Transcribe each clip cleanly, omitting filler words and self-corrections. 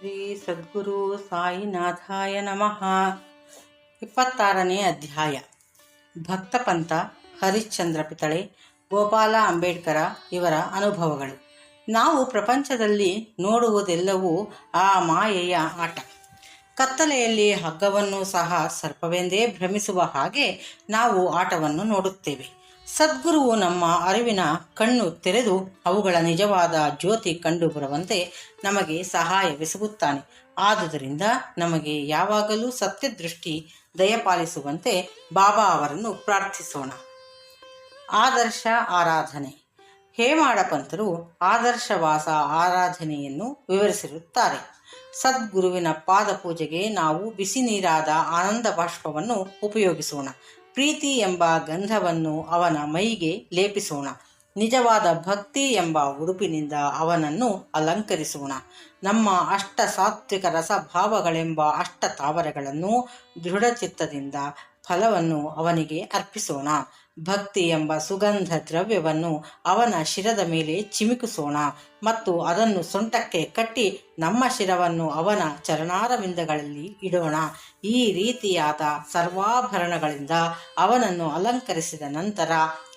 ಶ್ರೀ ಸದ್ಗುರು ಸಾಯಿನಾಥಾಯ ನಮಃ. 26ನೇ ಅಧ್ಯಾಯ. ಭಕ್ತಪಂಥ, ಹರಿಶ್ಚಂದ್ರ ಪಿತಳೆ, ಗೋಪಾಲ ಅಂಬೇಡ್ಕರ ಇವರ ಅನುಭವಗಳು. ನಾವು ಪ್ರಪಂಚದಲ್ಲಿ ನೋಡುವುದೆಲ್ಲವೂ ಆ ಮಾಯೆಯ ಆಟ. ಕತ್ತಲೆಯಲ್ಲಿ ಹಗ್ಗವನ್ನು ಸಹ ಸರ್ಪವೆಂದೇ ಭ್ರಮಿಸುವ ಹಾಗೆ ನಾವು ಆಟವನ್ನು ನೋಡುತ್ತೇವೆ. ಸದ್ಗುರುವು ನಮ್ಮ ಅರಿವಿನ ಕಣ್ಣು ತೆರೆದು ಅವುಗಳ ನಿಜವಾದ ಜ್ಯೋತಿ ಕಂಡು ಬರುವಂತೆ ನಮಗೆ ಸಹಾಯವೆಸಗುತ್ತಾನೆ. ಆದುದರಿಂದ ನಮಗೆ ಯಾವಾಗಲೂ ಸತ್ಯದೃಷ್ಟಿ ದಯಪಾಲಿಸುವಂತೆ ಬಾಬಾ ಅವರನ್ನು ಪ್ರಾರ್ಥಿಸೋಣ. ಆದರ್ಶ ಆರಾಧನೆ. ಹೇಮಾಡ ಪಂತರು ಆದರ್ಶವಾಸ ಆರಾಧನೆಯನ್ನು ವಿವರಿಸಿರುತ್ತಾರೆ. ಸದ್ಗುರುವಿನ ಪಾದ ಪೂಜೆಗೆ ನಾವು ಬಿಸಿ ನೀರಾದ ಆನಂದ ಬಾಷ್ಪವನ್ನು ಉಪಯೋಗಿಸೋಣ. ಪ್ರೀತಿ ಎಂಬ ಗಂಧವನ್ನು ಅವನ ಮೈಗೆ ಲೇಪಿಸೋಣ. ನಿಜವಾದ ಭಕ್ತಿ ಎಂಬ ಉಡುಪಿನಿಂದ ಅವನನ್ನು ಅಲಂಕರಿಸೋಣ. ನಮ್ಮ ಅಷ್ಟ ಸಾತ್ವಿಕ ರಸಭಾವಗಳೆಂಬ ಅಷ್ಟ ತಾವರೆಗಳನ್ನು ದೃಢಚಿತ್ತದಿಂದ ಫಲವನ್ನು ಅವನಿಗೆ ಅರ್ಪಿಸೋಣ. ಭಕ್ತಿ ಎಂಬ ಸುಗಂಧ ದ್ರವ್ಯವನ್ನು ಅವನ ಶಿರದ ಮೇಲೆ ಚಿಮುಕಿಸೋಣ ಮತ್ತು ಅದನ್ನು ಸೊಂಟಕ್ಕೆ ಕಟ್ಟಿ ನಮ್ಮ ಶಿರವನ್ನು ಅವನ ಚರಣಾರವಿಂದಗಳಲ್ಲಿ ಇಡೋಣ. ಈ ರೀತಿಯಾದ ಸರ್ವಾಭರಣಗಳಿಂದ ಅವನನ್ನು ಅಲಂಕರಿಸಿದ ನಂತರ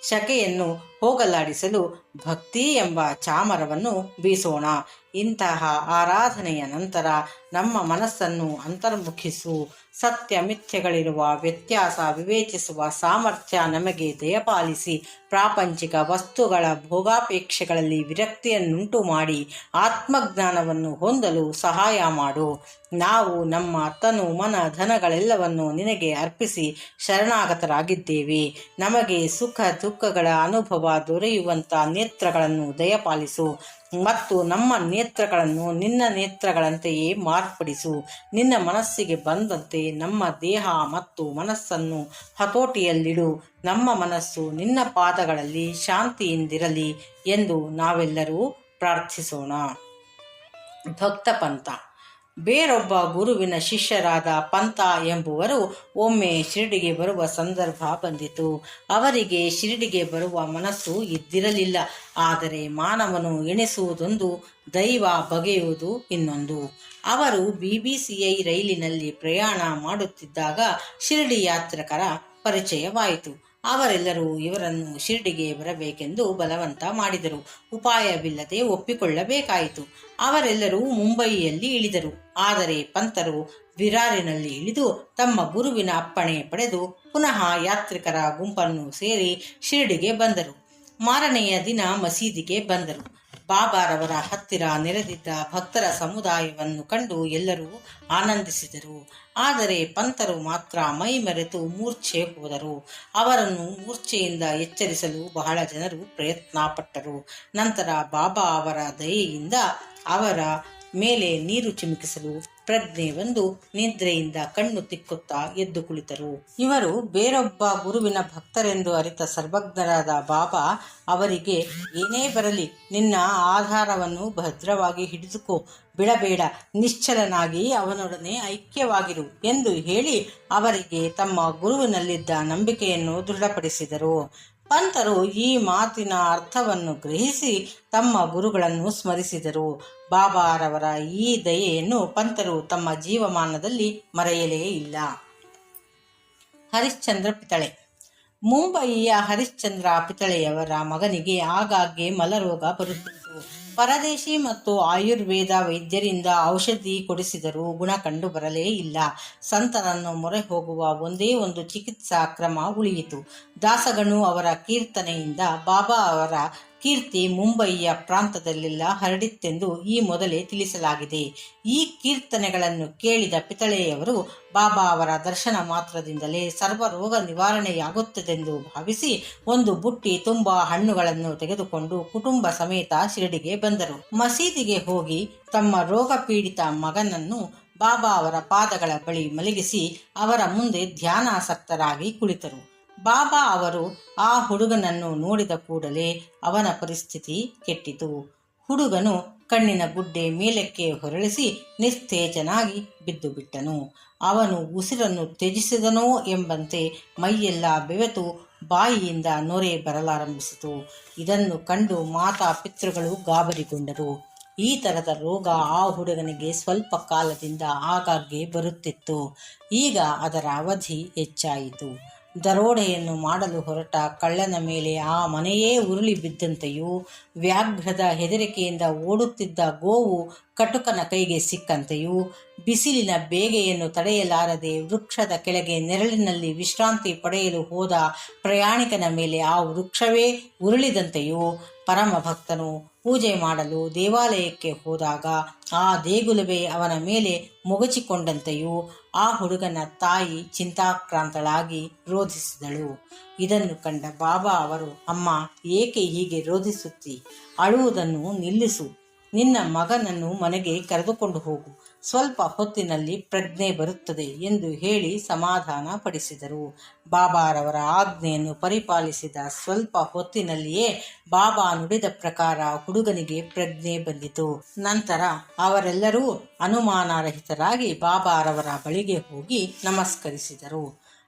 ಶಕೆಯನ್ನು ಹೋಗಲಾಡಿಸಲು ಭಕ್ತಿ ಎಂಬ ಚಾಮರವನ್ನು ಬೀಸೋಣ. ಇಂತಹ ಆರಾಧನೆಯ ನಂತರ ನಮ್ಮ ಮನಸ್ಸನ್ನು ಅಂತರ್ಮುಖಿಸು. ಸತ್ಯ ಮಿಥ್ಯಗಳಿರುವ ವ್ಯತ್ಯಾಸ ವಿವೇಚಿಸುವ ಸಾಮರ್ಥ್ಯ ನಮಗೆ ದಯಪಾಲಿಸಿ ಪ್ರಾಪಂಚಿಕ ವಸ್ತುಗಳ ಭೋಗಾಪೇಕ್ಷೆಗಳಲ್ಲಿ ವಿರಕ್ತಿಯನ್ನುಂಟು ಮಾಡಿ ಆತ್ಮಜ್ಞಾನವನ್ನು ಹೊಂದಲು ಸಹಾಯ ಮಾಡು. ನಾವು ನಮ್ಮ ತನು ಮನ ಧನಗಳೆಲ್ಲವನ್ನು ನಿನಗೆ ಅರ್ಪಿಸಿ ಶರಣಾಗತರಾಗಿದ್ದೇವೆ. ನಮಗೆ ಸುಖ ದುಃಖಗಳ ಅನುಭವ ದೊರೆಯುವಂಥ ನೇತ್ರಗಳನ್ನು ದಯಪಾಲಿಸು ಮತ್ತು ನಮ್ಮ ನೇತ್ರಗಳನ್ನು ನಿನ್ನ ನೇತ್ರಗಳಂತೆಯೇ ಮಾರ್ಪಡಿಸು. ನಿನ್ನ ಮನಸ್ಸಿಗೆ ಬಂದಂತೆ ನಮ್ಮ ದೇಹ ಮತ್ತು ಮನಸ್ಸನ್ನು ಹತೋಟಿಯಲ್ಲಿಡು. ನಮ್ಮ ಮನಸ್ಸು ನಿನ್ನ ಪಾದಗಳಲ್ಲಿ ಶಾಂತಿಯಿಂದಿರಲಿ ಎಂದು ನಾವೆಲ್ಲರೂ ಪ್ರಾರ್ಥಿಸೋಣ. ಭಕ್ತ ಪಂಥ. ಬೇರೊಬ್ಬ ಗುರುವಿನ ಶಿಷ್ಯರಾದ ಪಂಥ ಎಂಬುವರು ಒಮ್ಮೆ ಶಿರಡಿಗೆ ಬರುವ ಸಂದರ್ಭ ಬಂದಿತು. ಅವರಿಗೆ ಶಿರಡಿಗೆ ಬರುವ ಮನಸ್ಸು ಇದ್ದಿರಲಿಲ್ಲ. ಆದರೆ ಮಾನವನು ಎಣಿಸುವುದೊಂದು, ದೈವ ಬಗೆಯುವುದು ಇನ್ನೊಂದು. ಅವರು BBCI ರೈಲಿನಲ್ಲಿ ಪ್ರಯಾಣ ಮಾಡುತ್ತಿದ್ದಾಗ ಶಿರಡಿ ಯಾತ್ರಿಕರ ಪರಿಚಯವಾಯಿತು. ಅವರೆಲ್ಲರೂ ಇವರನ್ನು ಶಿರಡಿಗೆ ಬರಬೇಕೆಂದು ಬಲವಂತ ಮಾಡಿದರು. ಉಪಾಯವಿಲ್ಲದೆ ಒಪ್ಪಿಕೊಳ್ಳಬೇಕಾಯಿತು. ಅವರೆಲ್ಲರೂ ಮುಂಬಯಿಯಲ್ಲಿ ಇಳಿದರು. ಆದರೆ ಪಂತರು ವಿರಾರಿನಲ್ಲಿ ಇಳಿದು ತಮ್ಮ ಗುರುವಿನ ಅಪ್ಪಣೆ ಪಡೆದು ಪುನಃ ಯಾತ್ರಿಕರ ಗುಂಪನ್ನು ಸೇರಿ ಶಿರಡಿಗೆ ಬಂದರು. ಮಾರನೆಯ ದಿನ ಮಸೀದಿಗೆ ಬಂದರು. ಬಾಬಾರವರ ಹತ್ತಿರ ನೆರೆದಿದ್ದ ಭಕ್ತರ ಸಮುದಾಯವನ್ನು ಕಂಡು ಎಲ್ಲರೂ ಆನಂದಿಸಿದರು. ಆದರೆ ಪಂತರು ಮಾತ್ರ ಮೈ ಮರೆತು ಮೂರ್ಛೆ ಹೋದರು. ಅವರನ್ನು ಮೂರ್ಛೆಯಿಂದ ಎಚ್ಚರಿಸಲು ಬಹಳ ಜನರು ಪ್ರಯತ್ನಪಟ್ಟರು. ನಂತರ ಬಾಬಾ ಅವರ ದಯೆಯಿಂದ ಅವರ ಮೇಲೆ ನೀರು ಚಿಮುಕಿಸಲು ಪ್ರಜ್ಞೆ ಬಂದು ನಿದ್ರೆಯಿಂದ ಕಣ್ಣು ತಿಕ್ಕುತ್ತಾ ಎದ್ದು ಕುಳಿತರು. ಇವರು ಬೇರೊಬ್ಬ ಗುರುವಿನ ಭಕ್ತರೆಂದು ಅರಿತ ಸರ್ವಜ್ಞರಾದ ಬಾಬಾ ಅವರಿಗೆ, ಏನೇ ಬರಲಿ ನಿನ್ನ ಆಧಾರವನ್ನು ಭದ್ರವಾಗಿ ಹಿಡಿದುಕೋ, ಬಿಡಬೇಡ, ನಿಶ್ಚಲನಾಗಿ ಅವನೊಡನೆ ಐಕ್ಯವಾಗಿರು ಎಂದು ಹೇಳಿ ಅವರಿಗೆ ತಮ್ಮ ಗುರುವಿನಲ್ಲಿದ್ದ ನಂಬಿಕೆಯನ್ನು ದೃಢಪಡಿಸಿದರು. ಪಂತರು ಈ ಮಾತಿನ ಅರ್ಥವನ್ನು ಗ್ರಹಿಸಿ ತಮ್ಮ ಗುರುಗಳನ್ನು ಸ್ಮರಿಸಿದರು. ಬಾಬಾರವರ ಈ ದಯೆಯನ್ನು ಪಂತರು ತಮ್ಮ ಜೀವಮಾನದಲ್ಲಿ ಮರೆಯಲೇ ಇಲ್ಲ. ಹರಿಶ್ಚಂದ್ರ ಪಿತಳೆ. ಮುಂಬಯಿಯ ಹರಿಶ್ಚಂದ್ರ ಪಿತಳೆಯವರ ಮಗನಿಗೆ ಆಗಾಗ್ಗೆ ಮಲರೋಗ ಬರುತ್ತಿತ್ತು. ಪರದೇಶಿ ಮತ್ತು ಆಯುರ್ವೇದ ವೈದ್ಯರಿಂದ ಔಷಧಿ ಕೊಡಿಸಿದರೂ ಗುಣ ಕಂಡು ಬರಲೇ ಇಲ್ಲ. ಸಂತರನ್ನು ಮೊರೆ ಹೋಗುವ ಒಂದೇ ಒಂದು ಚಿಕಿತ್ಸಾ ಕ್ರಮ ಉಳಿಯಿತು. ದಾಸಗಣು ಅವರ ಕೀರ್ತನೆಯಿಂದ ಬಾಬಾ ಅವರ ಕೀರ್ತಿ ಮುಂಬಯಿಯ ಪ್ರಾಂತದಲ್ಲೆಲ್ಲ ಹರಡಿತ್ತೆಂದು ಈ ಮೊದಲೇ ತಿಳಿಸಲಾಗಿದೆ. ಈ ಕೀರ್ತನೆಗಳನ್ನು ಕೇಳಿದ ಪಿತಳೆಯವರು ಬಾಬಾ ಅವರ ದರ್ಶನ ಮಾತ್ರದಿಂದಲೇ ಸರ್ವರೋಗ ನಿವಾರಣೆಯಾಗುತ್ತದೆಂದು ಭಾವಿಸಿ ಒಂದು ಬುಟ್ಟಿ ತುಂಬ ಹಣ್ಣುಗಳನ್ನು ತೆಗೆದುಕೊಂಡು ಕುಟುಂಬ ಸಮೇತ ಶಿರಡಿಗೆ ಬಂದರು. ಮಸೀದಿಗೆ ಹೋಗಿ ತಮ್ಮ ರೋಗ ಪೀಡಿತ ಮಗನನ್ನು ಬಾಬಾ ಅವರ ಪಾದಗಳ ಬಳಿ ಮಲಗಿಸಿ ಅವರ ಮುಂದೆ ಧ್ಯಾನಾಸಕ್ತರಾಗಿ ಕುಳಿತರು. ಬಾಬಾ ಅವರು ಆ ಹುಡುಗನನ್ನು ನೋಡಿದ ಕೂಡಲೇ ಅವನ ಪರಿಸ್ಥಿತಿ ಕೆಟ್ಟಿತು. ಹುಡುಗನು ಕಣ್ಣಿನ ಗುಡ್ಡೆ ಮೇಲಕ್ಕೆ ಹೊರಳಿಸಿ ನಿಸ್ತೇಜನಾಗಿ ಬಿದ್ದು ಬಿಟ್ಟನು. ಅವನು ಉಸಿರನ್ನು ತ್ಯಜಿಸಿದನೋ ಎಂಬಂತೆ ಮೈಯೆಲ್ಲ ಬೆವೆತು ಬಾಯಿಯಿಂದ ನೊರೆ ಬರಲಾರಂಭಿಸಿತು. ಇದನ್ನು ಕಂಡು ಮಾತಾ ಪಿತೃಗಳು ಗಾಬರಿಗೊಂಡರು. ಈ ಥರದ ರೋಗ ಆ ಹುಡುಗನಿಗೆ ಸ್ವಲ್ಪ ಕಾಲದಿಂದ ಆಗಾಗ್ಗೆ ಬರುತ್ತಿತ್ತು. ಈಗ ಅದರ ಅವಧಿ ಹೆಚ್ಚಾಯಿತು. ದರೋಡೆಯನ್ನು ಮಾಡಲು ಹೊರಟ ಕಳ್ಳನ ಮೇಲೆ ಆ ಮನೆಯೇ ಉರುಳಿ ಬಿದ್ದಂತೆಯೂ, ವ್ಯಾಘ್ರದ ಹೆದರಿಕೆಯಿಂದ ಓಡುತ್ತಿದ್ದ ಗೋವು ಕಟುಕನ ಕೈಗೆ ಸಿಕ್ಕಂತೆಯೂ, ಬಿಸಿಲಿನ ಬೇಗೆಯನ್ನು ತಡೆಯಲಾರದೆ ವೃಕ್ಷದ ಕೆಳಗೆ ನೆರಳಿನಲ್ಲಿ ವಿಶ್ರಾಂತಿ ಪಡೆಯಲು ಹೋದ ಪ್ರಯಾಣಿಕನ ಮೇಲೆ ಆ ವೃಕ್ಷವೇ ಉರುಳಿದಂತೆಯೂ, ಪರಮ ಭಕ್ತನು ಪೂಜೆ ಮಾಡಲು ದೇವಾಲಯಕ್ಕೆ ಹೋದಾಗ ಆ ದೇಗುಲವೇ ಅವನ ಮೇಲೆ ಮೊಗಚಿಕೊಂಡಂತೆಯೂ ಆ ಹುಡುಗನ ತಾಯಿ ಚಿಂತಾಕ್ರಾಂತಳಾಗಿ ರೋಧಿಸಿದಳು. ಇದನ್ನು ಕಂಡ ಬಾಬಾ ಅವರು, ಅಮ್ಮ, ಏಕೆ ಹೀಗೆ ರೋಧಿಸುತ್ತಿ? ಅಳುವುದನ್ನು ನಿಲ್ಲಿಸು. ನಿನ್ನ ಮಗನನ್ನು ಮನೆಗೆ ಕರೆದುಕೊಂಡು ಹೋಗು. ಸ್ವಲ್ಪ ಹೊತ್ತಿನಲ್ಲಿ ಪ್ರಜ್ಞೆ ಬರುತ್ತದೆ ಎಂದು ಹೇಳಿ ಸಮಾಧಾನ ಪಡಿಸಿದರು. ಬಾಬಾರವರ ಆಜ್ಞೆಯನ್ನು ಪರಿಪಾಲಿಸಿದ ಸ್ವಲ್ಪ ಹೊತ್ತಿನಲ್ಲಿಯೇ ಬಾಬಾ ನುಡಿದ ಪ್ರಕಾರ ಹುಡುಗನಿಗೆ ಪ್ರಜ್ಞೆ ಬಂದಿತು. ನಂತರ ಅವರೆಲ್ಲರೂ ಅನುಮಾನರಹಿತರಾಗಿ ಬಾಬಾರವರ ಬಳಿಗೆ ಹೋಗಿ ನಮಸ್ಕರಿಸಿದರು.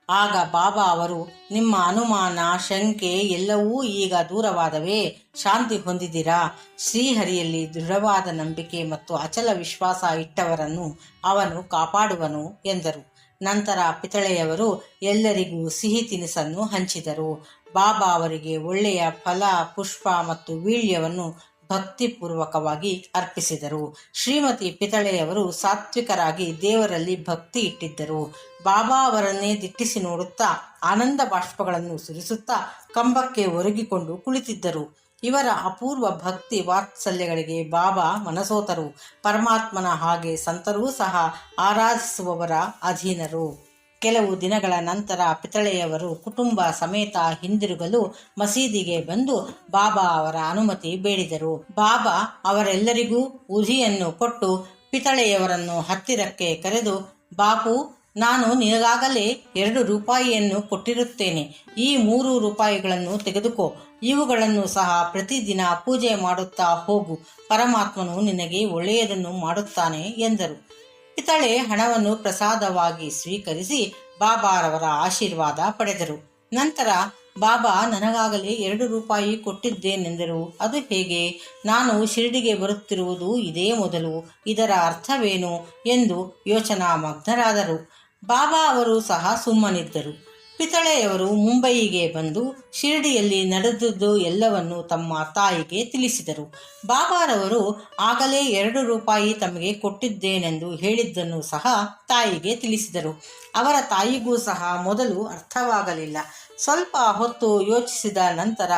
ಆಗ ಬಾಬಾ ಅವರು, ನಿಮ್ಮ ಅನುಮಾನ, ಶಂಕೆ ಎಲ್ಲವೂ ಈಗ ದೂರವಾದವೇ? ಶಾಂತಿ ಹೊಂದಿದಿರಾ? ಶ್ರೀಹರಿಯಲ್ಲಿ ದೃಢವಾದ ನಂಬಿಕೆ ಮತ್ತು ಅಚಲ ವಿಶ್ವಾಸ ಇಟ್ಟವರನ್ನು ಅವನು ಕಾಪಾಡುವನು ಎಂದರು. ನಂತರ ಪಿತಳೆಯವರು ಎಲ್ಲರಿಗೂ ಸಿಹಿ ತಿನಿಸನ್ನು ಹಂಚಿದರು. ಬಾಬಾ ಅವರಿಗೆ ಒಳ್ಳೆಯ ಫಲ, ಪುಷ್ಪ ಮತ್ತು ವೀಳ್ಯವನ್ನು ಭಕ್ತಿಪೂರ್ವಕವಾಗಿ ಅರ್ಪಿಸಿದರು. ಶ್ರೀಮತಿ ಪಿತಳೆಯವರು ಸಾತ್ವಿಕರಾಗಿ ದೇವರಲ್ಲಿ ಭಕ್ತಿ ಇಟ್ಟಿದ್ದರು. ಬಾಬಾ ಅವರನ್ನೇ ದಿಟ್ಟಿಸಿ ನೋಡುತ್ತಾ ಆನಂದ ಬಾಷ್ಪಗಳನ್ನು ಸುರಿಸುತ್ತಾ ಕಂಬಕ್ಕೆ ಒರಗಿಕೊಂಡು ಕುಳಿತಿದ್ದರು. ಇವರ ಅಪೂರ್ವ ಭಕ್ತಿ ವಾತ್ಸಲ್ಯಗಳಿಗೆ ಬಾಬಾ ಮನಸೋತರು. ಪರಮಾತ್ಮನ ಹಾಗೆ ಸಂತರೂ ಸಹ ಆರಾಧಿಸುವವರ ಅಧೀನರು. ಕೆಲವು ದಿನಗಳ ನಂತರ ಪಿತಳೆಯವರು ಕುಟುಂಬ ಸಮೇತ ಹಿಂದಿರುಗಲು ಮಸೀದಿಗೆ ಬಂದು ಬಾಬಾ ಅವರ ಅನುಮತಿ ಬೇಡಿದರು. ಬಾಬಾ ಅವರೆಲ್ಲರಿಗೂ ಉಧಿಯನ್ನು ಕೊಟ್ಟು ಪಿತಳೆಯವರನ್ನು ಹತ್ತಿರಕ್ಕೆ ಕರೆದು, ಬಾಪು, ನಾನು ನಿನಗಾಗಲೇ 2 ರೂಪಾಯಿಯನ್ನು ಕೊಟ್ಟಿರುತ್ತೇನೆ. ಈ 3 ರೂಪಾಯಿಗಳನ್ನು ತೆಗೆದುಕೋ. ಇವುಗಳನ್ನು ಸಹ ಪ್ರತಿದಿನ ಪೂಜೆ ಮಾಡುತ್ತಾ ಹೋಗು. ಪರಮಾತ್ಮನು ನಿನಗೆ ಒಳ್ಳೆಯದನ್ನು ಮಾಡುತ್ತಾನೆ ಎಂದರು. ಪಿತಳೆ ಹಣವನ್ನು ಪ್ರಸಾದವಾಗಿ ಸ್ವೀಕರಿಸಿ ಬಾಬಾರವರ ಆಶೀರ್ವಾದ ಪಡೆದರು. ನಂತರ ಬಾಬಾ ನನಗಾಗಲೇ 2 ರೂಪಾಯಿ ಕೊಟ್ಟಿದ್ದೇನೆಂದರು. ಅದು ಹೇಗೆ? ನಾನು ಶಿರಡಿಗೆ ಬರುತ್ತಿರುವುದು ಇದೇ ಮೊದಲು. ಇದರ ಅರ್ಥವೇನು ಎಂದು ಯೋಚನಾಮಗ್ನರಾದರು. ಬಾಬಾ ಅವರು ಸಹ ಸುಮ್ಮನಿದ್ದರು. ಪಿತಳೆಯವರು ಮುಂಬಯಿಗೆ ಬಂದು ಶಿರಡಿಯಲ್ಲಿ ನಡೆದದ್ದು ಎಲ್ಲವನ್ನು ತಮ್ಮ ತಾಯಿಗೆ ತಿಳಿಸಿದರು. ಬಾಬಾರವರು ಆಗಲೇ 2 ರೂಪಾಯಿ ತಮಗೆ ಕೊಟ್ಟಿದ್ದೇನೆಂದು ಹೇಳಿದ್ದನ್ನು ಸಹ ತಾಯಿಗೆ ತಿಳಿಸಿದರು. ಅವರ ತಾಯಿಗೂ ಸಹ ಮೊದಲು ಅರ್ಥವಾಗಲಿಲ್ಲ. ಸ್ವಲ್ಪ ಹೊತ್ತು ಯೋಚಿಸಿದ ನಂತರ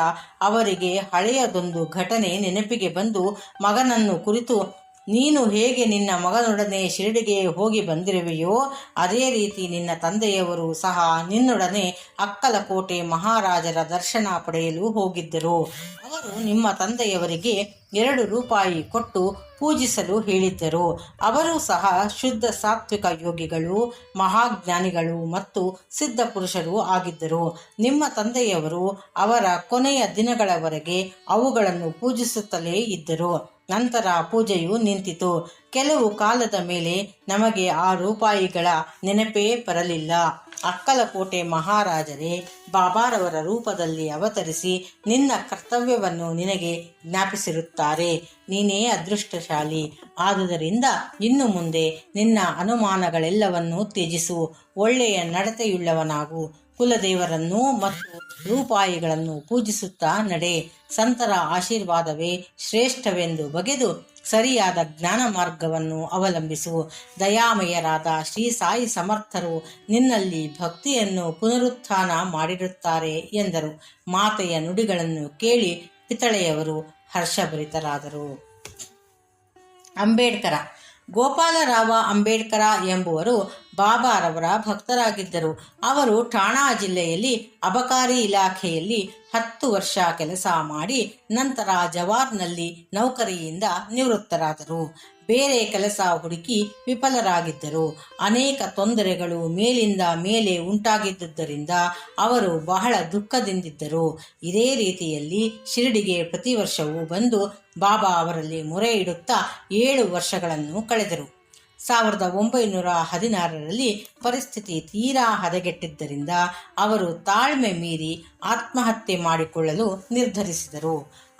ಅವರಿಗೆ ಹಳೆಯದೊಂದು ಘಟನೆ ನೆನಪಿಗೆ ಬಂದು ಮಗನನ್ನು ಕುರಿತು, ನೀನು ಹೇಗೆ ನಿನ್ನ ಮಗನೊಡನೆ ಶಿರಡಿಗೆ ಹೋಗಿ ಬಂದಿರುವೆಯೋ ಅದೇ ರೀತಿ ನಿನ್ನ ತಂದೆಯವರು ಸಹ ನಿನ್ನೊಡನೆ ಅಕ್ಕಲಕೋಟೆ ಮಹಾರಾಜರ ದರ್ಶನ ಪಡೆಯಲು ಹೋಗಿದ್ದರು. ಅವರು ನಿಮ್ಮ ತಂದೆಯವರಿಗೆ 2 ರೂಪಾಯಿ ಕೊಟ್ಟು ಪೂಜಿಸಲು ಹೇಳಿದ್ದರು. ಅವರು ಸಹ ಶುದ್ಧ ಸಾತ್ವಿಕ ಯೋಗಿಗಳು, ಮಹಾಜ್ಞಾನಿಗಳು ಮತ್ತು ಸಿದ್ಧ ಪುರುಷರು ಆಗಿದ್ದರು. ನಿಮ್ಮ ತಂದೆಯವರು ಅವರ ಕೊನೆಯ ದಿನಗಳವರೆಗೆ ಅವುಗಳನ್ನು ಪೂಜಿಸುತ್ತಲೇ ಇದ್ದರು. ನಂತರ ಪೂಜೆಯು ನಿಂತಿತು. ಕೆಲವು ಕಾಲದ ಮೇಲೆ ನಮಗೆ ಆ ರೂಪಾಯಿಗಳ ನೆನಪೇ ಬರಲಿಲ್ಲ. ಅಕ್ಕಲಕೋಟೆ ಮಹಾರಾಜರೇ ಬಾಬಾರವರ ರೂಪದಲ್ಲಿ ಅವತರಿಸಿ ನಿನ್ನ ಕರ್ತವ್ಯವನ್ನು ನಿನಗೆ ಜ್ಞಾಪಿಸಿರುತ್ತಾರೆ. ನೀನೇ ಅದೃಷ್ಟಶಾಲಿ. ಆದುದರಿಂದ ಇನ್ನು ಮುಂದೆ ನಿನ್ನ ಅನುಮಾನಗಳೆಲ್ಲವನ್ನೂ ತ್ಯಜಿಸು. ಒಳ್ಳೆಯ ನಡತೆಯುಳ್ಳವನಾಗು. ಕುಲದೇವರನ್ನು ಮತ್ತು ರೂಪಾಯಿಗಳನ್ನು ಪೂಜಿಸುತ್ತಾ ನಡೆ. ಸಂತರ ಆಶೀರ್ವಾದವೇ ಶ್ರೇಷ್ಠವೆಂದು ಬಗೆದು ಸರಿಯಾದ ಜ್ಞಾನ ಮಾರ್ಗವನ್ನು ಅವಲಂಬಿಸು. ದಯಾಮಯರಾದ ಶ್ರೀ ಸಾಯಿ ಸಮರ್ಥರು ನಿನ್ನಲ್ಲಿ ಭಕ್ತಿಯನ್ನು ಪುನರುತ್ಥಾನ ಮಾಡಿರುತ್ತಾರೆ ಎಂದರು. ಮಾತೆಯ ನುಡಿಗಳನ್ನು ಕೇಳಿ ಪಿತಳೆಯವರು ಹರ್ಷಭರಿತರಾದರು. ಅಂಬೇಡ್ಕರ ಗೋಪಾಲರಾವ ಅಂಬೇಡ್ಕರ ಎಂಬುವರು ಬಾಬಾರವರ ಭಕ್ತರಾಗಿದ್ದರು. ಅವರು ಠಾಣಾ ಜಿಲ್ಲೆಯಲ್ಲಿ ಅಬಕಾರಿ ಇಲಾಖೆಯಲ್ಲಿ 10 ವರ್ಷ ಕೆಲಸ ಮಾಡಿ ನಂತರ ಜವಾರ್ನಲ್ಲಿ ನೌಕರಿಯಿಂದ ನಿವೃತ್ತರಾದರು. ಬೇರೆ ಕೆಲಸ ಹುಡುಕಿ ವಿಫಲರಾಗಿದ್ದರು. ಅನೇಕ ತೊಂದರೆಗಳು ಮೇಲಿಂದ ಮೇಲೆ ಉಂಟಾಗಿದ್ದುದರಿಂದ ಅವರು ಬಹಳ ದುಃಖದಿಂದಿದ್ದರು. ಇದೇ ರೀತಿಯಲ್ಲಿ ಶಿರಡಿಗೆ ಪ್ರತಿ ವರ್ಷವೂ ಬಂದು ಬಾಬಾ ಅವರಲ್ಲಿ ಮೊರೆ ಇಡುತ್ತಾ 7 ವರ್ಷಗಳನ್ನು ಕಳೆದರು. 1916ರಲ್ಲಿ ಪರಿಸ್ಥಿತಿ ತೀರಾ ಹದಗೆಟ್ಟಿದ್ದರಿಂದ ಅವರು ತಾಳ್ಮೆ ಮೀರಿ ಆತ್ಮಹತ್ಯೆ ಮಾಡಿಕೊಳ್ಳಲು ನಿರ್ಧರಿಸಿದರು.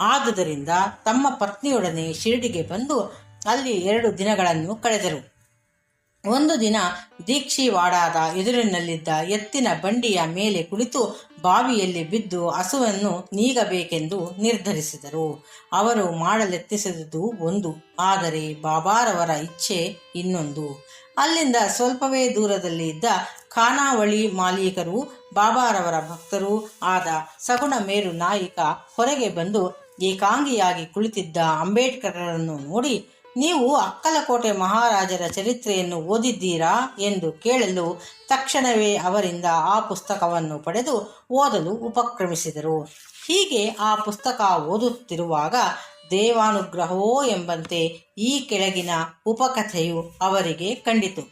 ಆದುದರಿಂದ ತಮ್ಮ ಪತ್ನಿಯೊಡನೆ ಶಿರಡಿಗೆ ಬಂದು ಅಲ್ಲಿ 2 ದಿನಗಳನ್ನು ಕಳೆದರು. ಒಂದು ದಿನ ದೀಕ್ಷಿವಾಡಾದ ಎದುರಿನಲ್ಲಿದ್ದ ಎತ್ತಿನ ಬಂಡಿಯ ಮೇಲೆ ಕುಳಿತು ಬಾವಿಯಲ್ಲಿ ಬಿದ್ದು ಹಸುವನ್ನು ನೀಗಬೇಕೆಂದು ನಿರ್ಧರಿಸಿದರು. ಅವರು ಮಾಡಲೆತ್ತಿಸಿದುದು ಒಂದು, ಆದರೆ ಬಾಬಾರವರ ಇಚ್ಛೆ ಇನ್ನೊಂದು. ಅಲ್ಲಿಂದ ಸ್ವಲ್ಪವೇ ದೂರದಲ್ಲಿ ಇದ್ದ ಖಾನಾವಳಿ ಮಾಲೀಕರು, ಬಾಬಾರವರ ಭಕ್ತರೂ ಆದ ಸಗುಣ ಮೇರು ನಾಯಿಕ ಹೊರಗೆ ಬಂದು ಏಕಾಂಗಿಯಾಗಿ ಕುಳಿತಿದ್ದ ಅಂಬೇಡ್ಕರರನ್ನು ನೋಡಿ, ನೀವು ಅಕ್ಕಲಕೋಟೆ ಮಹಾರಾಜರ ಚರಿತ್ರೆಯನ್ನು ಓದಿದ್ದೀರಾ ಎಂದು ಕೇಳಲು ತಕ್ಷಣವೇ ಅವರಿಂದ ಆ ಪುಸ್ತಕವನ್ನು ಪಡೆದು ಓದಲು ಉಪಕ್ರಮಿಸಿದರು. ಹೀಗೆ ಆ ಪುಸ್ತಕ ಓದುತ್ತಿರುವಾಗ ದೇವಾನುಗ್ರಹವೋ ಎಂಬಂತೆ ಈ ಕೆಳಗಿನ ಉಪಕಥೆಯು ಅವರಿಗೆ ಕಂಡಿತು.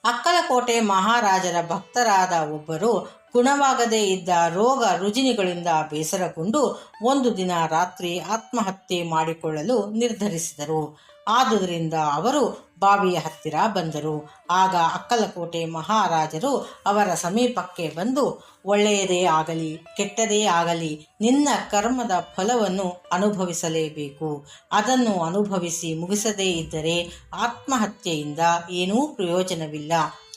ಅಕ್ಕಲಕೋಟೆ ಮಹಾರಾಜರ ಭಕ್ತರಾದ ಒಬ್ಬರು ಗುಣವಾಗದೇ ಇದ್ದ ರೋಗ ರುಜಿನಿಗಳಿಂದ ಬೇಸರಗೊಂಡು ಒಂದು ದಿನ ರಾತ್ರಿ ಆತ್ಮಹತ್ಯೆ ಮಾಡಿಕೊಳ್ಳಲು ನಿರ್ಧರಿಸಿದರು. ಆದುದರಿಂದ ಅವರು ಬಾವಿಯ ಹತ್ತಿರ ಬಂದರು. ಆಗ ಅಕ್ಕಲಕೋಟೆ ಮಹಾರಾಜರು ಅವರ ಸಮೀಪಕ್ಕೆ ಬಂದು, ಒಳ್ಳೆಯದೇ ಆಗಲಿ ಕೆಟ್ಟದೇ ಆಗಲಿ ನಿನ್ನ ಕರ್ಮದ ಫಲವನ್ನು ಅನುಭವಿಸಲೇಬೇಕು. ಅದನ್ನು ಅನುಭವಿಸಿ ಮುಗಿಸದೇ ಇದ್ದರೆ ಆತ್ಮಹತ್ಯೆಯಿಂದ ಏನೂ ಪ್ರಯೋಜನವಿಲ್ಲ.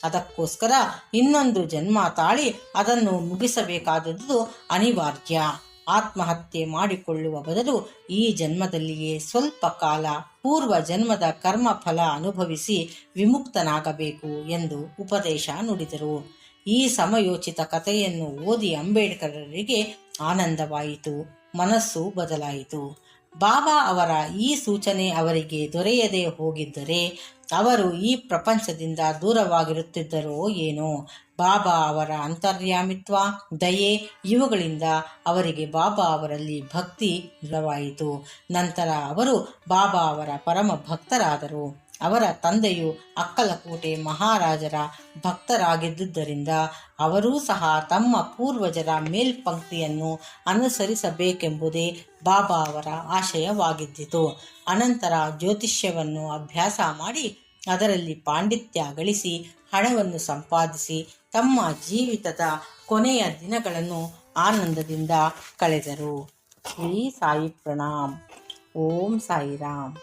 ಅದಕ್ಕೋಸ್ಕರ ಇನ್ನೊಂದು ಜನ್ಮ ತಾಳಿ ಅದನ್ನು ಮುಗಿಸಬೇಕಾದದ್ದು ಅನಿವಾರ್ಯ. ಆತ್ಮಹತ್ಯೆ ಮಾಡಿಕೊಳ್ಳುವ ಬದಲು ಈ ಜನ್ಮದಲ್ಲಿಯೇ ಸ್ವಲ್ಪ ಕಾಲ ಪೂರ್ವ ಜನ್ಮದ ಕರ್ಮ ಫಲ ಅನುಭವಿಸಿ ವಿಮುಕ್ತನಾಗಬೇಕು ಎಂದು ಉಪದೇಶ ನುಡಿದರು. ಈ ಸಮಯೋಚಿತ ಕಥೆಯನ್ನು ಓದಿ ಅಂಬೇಡ್ಕರರಿಗೆ ಆನಂದವಾಯಿತು, ಮನಸ್ಸು ಬದಲಾಯಿತು. ಬಾಬಾ ಅವರ ಈ ಸೂಚನೆ ಅವರಿಗೆ ದೊರೆಯದೆ ಹೋಗಿದ್ದರೆ ಅವರು ಈ ಪ್ರಪಂಚದಿಂದ ದೂರವಾಗಿರುತ್ತಿದ್ದರೋ ಏನೋ. ಬಾಬಾ ಅವರ ಅಂತರ್ಯಾಮಿತ್ವ, ದಯೆ ಇವುಗಳಿಂದ ಅವರಿಗೆ ಬಾಬಾ ಅವರಲ್ಲಿ ಭಕ್ತಿ ದೃಢವಾಯಿತು. ನಂತರ ಅವರು ಬಾಬಾ ಅವರ ಪರಮ ಭಕ್ತರಾದರು. ಅವರ ತಂದೆಯು ಅಕ್ಕಲಕೋಟೆ ಮಹಾರಾಜರ ಭಕ್ತರಾಗಿದ್ದುದರಿಂದ ಅವರೂ ಸಹ ತಮ್ಮ ಪೂರ್ವಜರ ಮೇಲ್ಪಂಕ್ತಿಯನ್ನು ಅನುಸರಿಸಬೇಕೆಂಬುದೇ ಬಾಬಾ ಅವರ ಆಶಯವಾಗಿದ್ದಿತು. ಅನಂತರ ಜ್ಯೋತಿಷ್ಯವನ್ನು ಅಭ್ಯಾಸ ಮಾಡಿ ಅದರಲ್ಲಿ ಪಾಂಡಿತ್ಯ ಗಳಿಸಿ ಹಣವನ್ನು ಸಂಪಾದಿಸಿ ತಮ್ಮ ಜೀವಿತದ ಕೊನೆಯ ದಿನಗಳನ್ನು ಆನಂದದಿಂದ ಕಳೆದರು. ಶ್ರೀ ಸಾಯಿ ಪ್ರಣಾಮ್. ಓಂ ಸಾಯಿರಾಮ್.